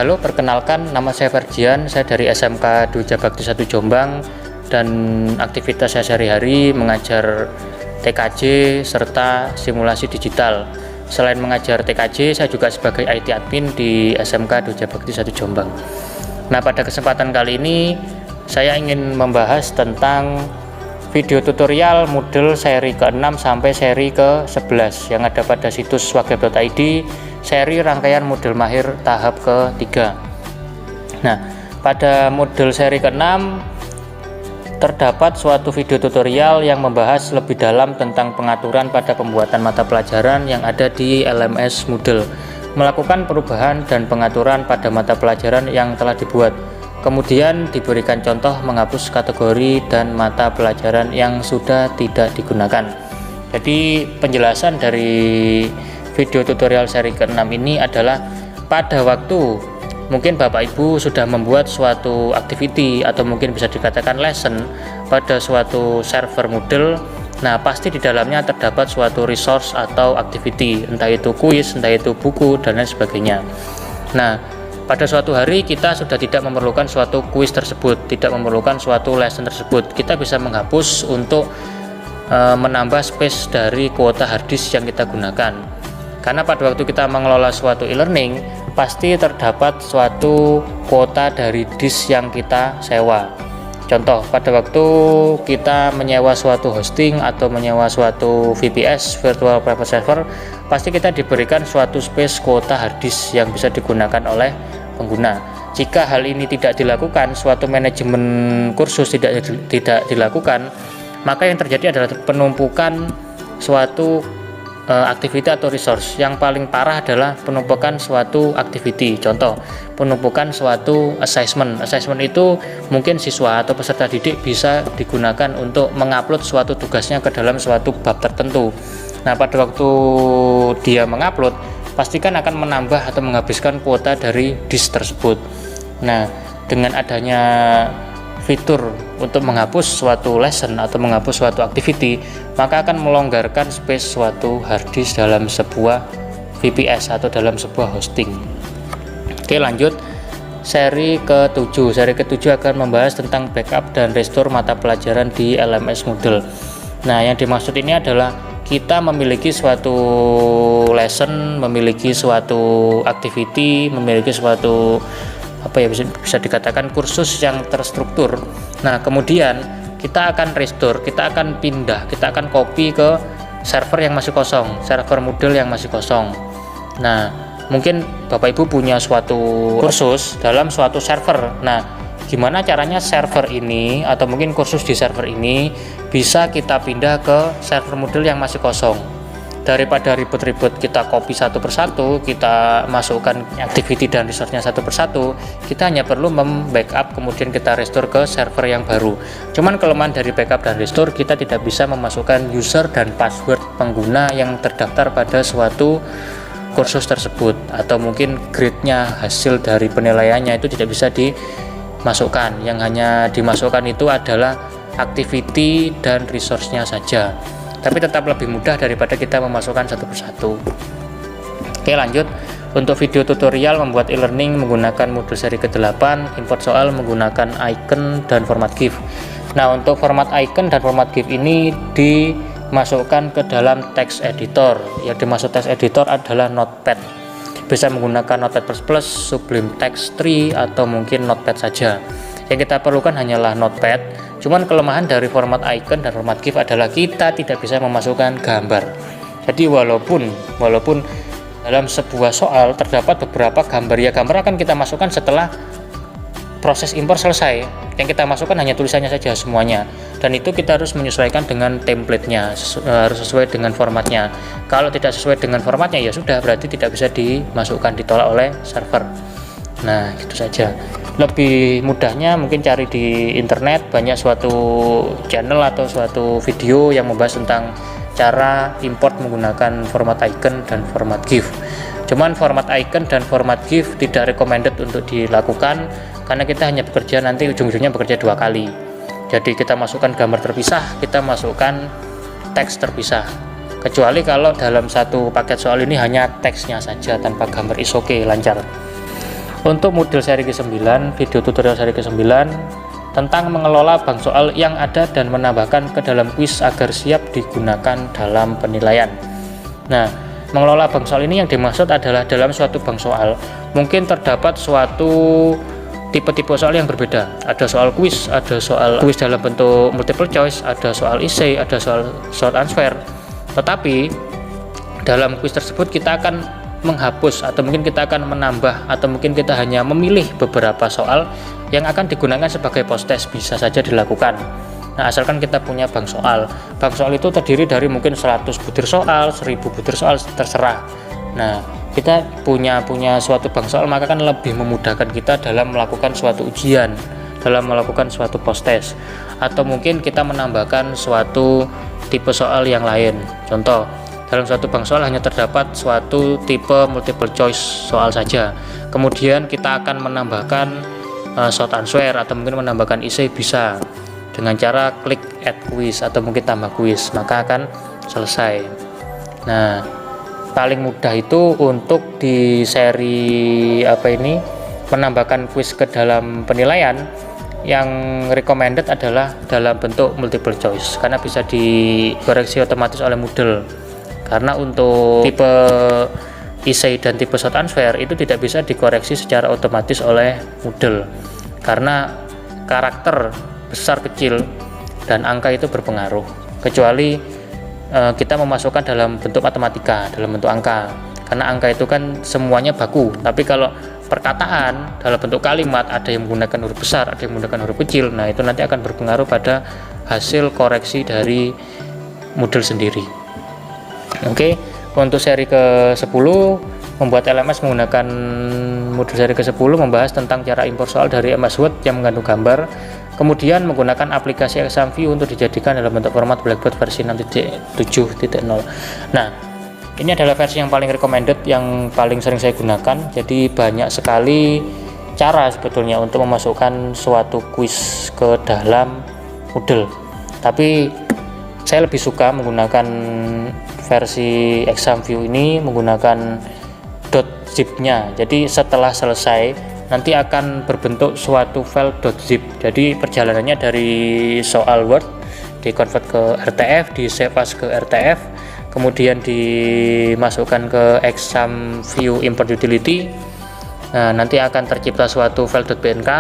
Halo, perkenalkan, nama saya Ferdian, saya dari SMK Dwi Bakti 1 Jombang, dan aktivitas saya sehari-hari mengajar TKJ serta simulasi digital. Selain mengajar TKJ, saya juga sebagai IT admin di SMK Dwi Bakti 1 Jombang. Nah, pada kesempatan kali ini saya ingin membahas tentang video tutorial Moodle seri ke-6 sampai seri ke-11 yang ada pada situs swagab.id, seri rangkaian Moodle Mahir tahap ke-3. Nah, pada Moodle seri ke-6 terdapat suatu video tutorial yang membahas lebih dalam tentang pengaturan pada pembuatan mata pelajaran yang ada di LMS Moodle, melakukan perubahan dan pengaturan pada mata pelajaran yang telah dibuat. Kemudian diberikan contoh menghapus kategori dan mata pelajaran yang sudah tidak digunakan. Jadi penjelasan dari video tutorial seri ke-6 ini adalah pada waktu mungkin Bapak Ibu sudah membuat suatu activity atau mungkin bisa dikatakan lesson pada suatu server Moodle. Nah, pasti di dalamnya terdapat suatu resource atau activity, entah itu kuis, entah itu buku, dan lain sebagainya. Nah, pada suatu hari kita sudah tidak memerlukan suatu kuis tersebut, tidak memerlukan suatu lesson tersebut. Kita bisa menghapus untuk menambah space dari kuota harddisk yang kita gunakan. Karena pada waktu kita mengelola suatu e-learning, pasti terdapat suatu kuota dari disk yang kita sewa. Contoh, pada waktu kita menyewa suatu hosting atau menyewa suatu VPS, Virtual Private Server, pasti kita diberikan suatu space kuota harddisk yang bisa digunakan oleh pengguna. Jika hal ini tidak dilakukan, suatu manajemen kursus tidak dilakukan, maka yang terjadi adalah penumpukan suatu activity atau resource. Yang paling parah adalah penumpukan suatu activity. Contoh, penumpukan suatu assessment. Assessment itu mungkin siswa atau peserta didik bisa digunakan untuk mengupload suatu tugasnya ke dalam suatu bab tertentu. Nah, pada waktu dia mengupload, pastikan akan menambah atau menghabiskan kuota dari disk tersebut. Nah, dengan adanya fitur untuk menghapus suatu lesson atau menghapus suatu activity, maka akan melonggarkan space suatu harddisk dalam sebuah VPS atau dalam sebuah hosting. Oke, lanjut. Seri ke-7. Seri ke-7 akan membahas tentang backup dan restore mata pelajaran di LMS Moodle. Nah, yang dimaksud ini adalah kita memiliki suatu lesson, memiliki suatu activity, memiliki suatu bisa dikatakan kursus yang terstruktur. Nah, kemudian kita akan restore, kita akan pindah, kita akan copy ke server yang masih kosong, server Moodle yang masih kosong. Nah, mungkin Bapak Ibu punya suatu kursus dalam suatu server. Nah, gimana caranya server ini atau mungkin kursus di server ini bisa kita pindah ke server Moodle yang masih kosong? Daripada ribet-ribet kita copy satu persatu, kita masukkan activity dan resource-nya satu persatu, kita hanya perlu membackup kemudian kita restore ke server yang baru. Cuman kelemahan dari backup dan restore, kita tidak bisa memasukkan user dan password pengguna yang terdaftar pada suatu kursus tersebut, atau mungkin grade-nya, hasil dari penilaiannya itu tidak bisa dimasukkan. Yang hanya dimasukkan itu adalah activity dan resource-nya saja. Tapi tetap lebih mudah daripada kita memasukkan satu persatu. Oke, lanjut. Untuk video tutorial membuat e-learning menggunakan Moodle seri ke-8, import soal menggunakan icon dan format GIF. Nah, untuk format icon dan format GIF ini dimasukkan ke dalam text editor. Yang dimaksud text editor adalah Notepad. Bisa menggunakan Notepad++, Sublime Text 3, atau mungkin Notepad saja. Yang kita perlukan hanyalah Notepad. Cuman kelemahan dari format icon dan format GIF adalah kita tidak bisa memasukkan gambar. Jadi walaupun dalam sebuah soal terdapat beberapa gambar, ya gambar akan kita masukkan setelah proses import selesai. Yang kita masukkan hanya tulisannya saja semuanya. Dan itu kita harus menyesuaikan dengan template-nya, harus sesuai dengan formatnya. Kalau tidak sesuai dengan formatnya, ya sudah, berarti tidak bisa dimasukkan, ditolak oleh server. Nah, itu saja. Lebih mudahnya mungkin cari di internet, banyak suatu channel atau suatu video yang membahas tentang cara import menggunakan format icon dan format GIF. Cuman format icon dan format GIF tidak recommended untuk dilakukan, karena kita hanya bekerja nanti ujung-ujungnya bekerja dua kali. Jadi kita masukkan gambar terpisah, kita masukkan teks terpisah. Kecuali kalau dalam satu paket soal ini hanya teksnya saja tanpa gambar, is oke, lancar. Untuk modul seri ke-9, video tutorial seri ke-9 tentang mengelola bank soal yang ada dan menambahkan ke dalam kuis agar siap digunakan dalam penilaian. Nah, mengelola bank soal ini yang dimaksud adalah dalam suatu bank soal mungkin terdapat suatu tipe-tipe soal yang berbeda. Ada soal kuis, ada soal kuis dalam bentuk multiple choice, ada soal essay, ada soal short answer. Tetapi dalam kuis tersebut kita akan menghapus atau mungkin kita akan menambah atau mungkin kita hanya memilih beberapa soal yang akan digunakan sebagai post test, bisa saja dilakukan. Nah, asalkan kita punya bank soal. Bank soal itu terdiri dari mungkin 100 butir soal, 1000 butir soal, terserah. Nah, kita punya suatu bank soal, maka kan lebih memudahkan kita dalam melakukan suatu ujian, dalam melakukan suatu post test, atau mungkin kita menambahkan suatu tipe soal yang lain. Contoh, dalam suatu bank soal hanya terdapat suatu tipe multiple choice soal saja. Kemudian kita akan menambahkan short answer atau mungkin menambahkan essay, bisa dengan cara klik add quiz atau mungkin tambah quiz, maka akan selesai. Nah, paling mudah itu untuk di seri menambahkan quiz ke dalam penilaian, yang recommended adalah dalam bentuk multiple choice karena bisa dikoreksi otomatis oleh Moodle. Karena untuk tipe essay dan tipe short answer itu tidak bisa dikoreksi secara otomatis oleh Moodle karena karakter besar kecil dan angka itu berpengaruh, kecuali kita memasukkan dalam bentuk matematika, dalam bentuk angka, karena angka itu kan semuanya baku. Tapi kalau perkataan dalam bentuk kalimat, ada yang menggunakan huruf besar, ada yang menggunakan huruf kecil, nah itu nanti akan berpengaruh pada hasil koreksi dari Moodle sendiri. Oke, untuk seri ke-10 membuat LMS menggunakan modul seri ke-10 membahas tentang cara import soal dari MS Word yang mengandung gambar, kemudian menggunakan aplikasi ExamView untuk dijadikan dalam bentuk format Blackboard versi 6.7.0. Nah, ini adalah versi yang paling recommended, yang paling sering saya gunakan. Jadi banyak sekali cara sebetulnya untuk memasukkan suatu kuis ke dalam Moodle, tapi saya lebih suka menggunakan versi ExamView ini menggunakan .zip-nya. Jadi setelah selesai nanti akan berbentuk suatu file .zip. Jadi perjalanannya dari soal Word di-convert ke RTF, di-save as ke RTF, kemudian dimasukkan ke ExamView import utility. Nah, nanti akan tercipta suatu file .pnk,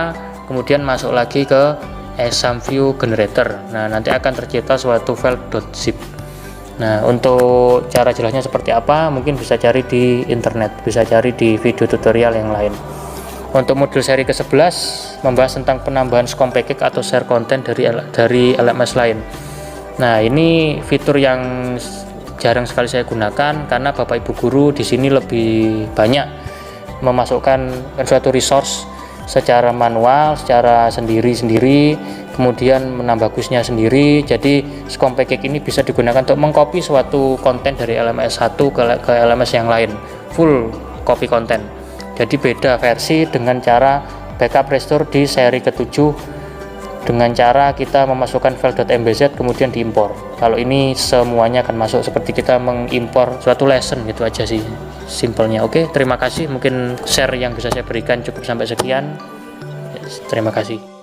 kemudian masuk lagi ke ExamView generator. Nah, nanti akan tercipta suatu file .zip. Nah, untuk cara jelasnya seperti apa mungkin bisa cari di internet, bisa cari di video tutorial yang lain. Untuk modul seri ke-11 membahas tentang penambahan skom package atau share content dari LMS lain. Nah, ini fitur yang jarang sekali saya gunakan karena Bapak Ibu guru di sini lebih banyak memasukkan suatu resource secara manual, secara sendiri-sendiri, kemudian menambah kuisnya sendiri. Jadi skom package ini bisa digunakan untuk mengcopy suatu konten dari LMS 1 ke LMS yang lain, full copy konten. Jadi beda versi dengan cara backup restore di seri ke-7 dengan cara kita memasukkan file.mbz kemudian diimpor. Kalau ini semuanya akan masuk seperti kita mengimpor suatu lesson, gitu aja sih simpelnya. Oke, terima kasih. Mungkin share yang bisa saya berikan cukup sampai sekian. Terima kasih.